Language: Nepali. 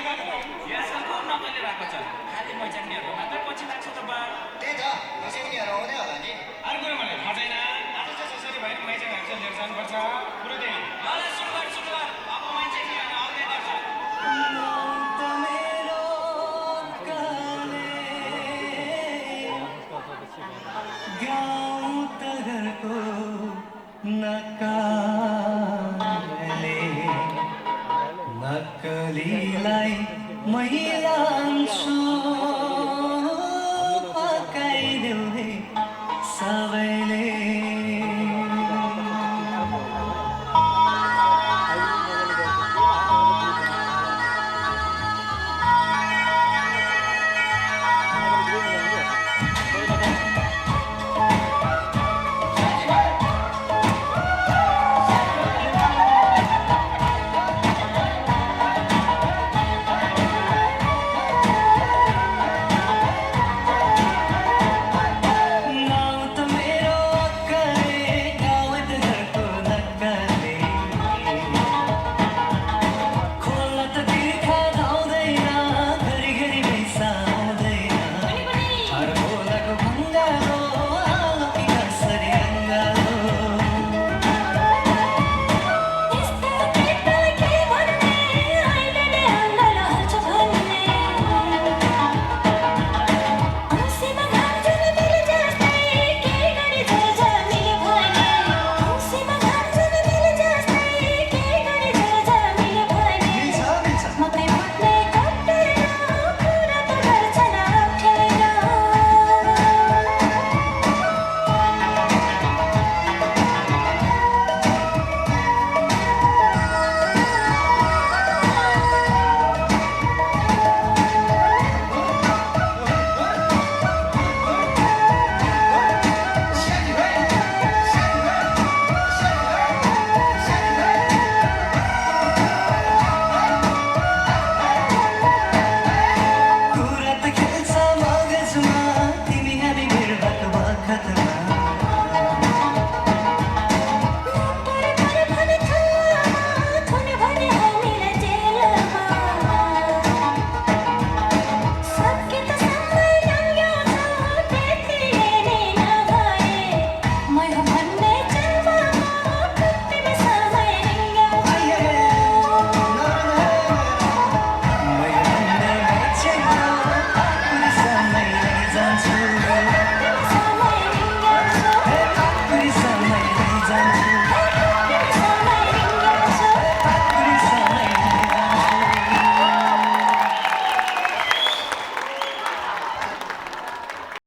यसको नकली भएको छ खालि मैचाङनीहरू मात्रै पछि लाग्छ त बा त्यही त मैचाङनीहरू आउँदै होला नि अरू कुरो मलाई थाहा छैन आज चाहिँ जसरी भए पनि मैचाङहरू चाहिँ लिएर जानुपर्छ कुरो त्यही ल सुरुवात अब मैचाङनीहरू आउँदै गर्छ गाउँ तगरको नकाले नक्कलीलाई मै लान्छु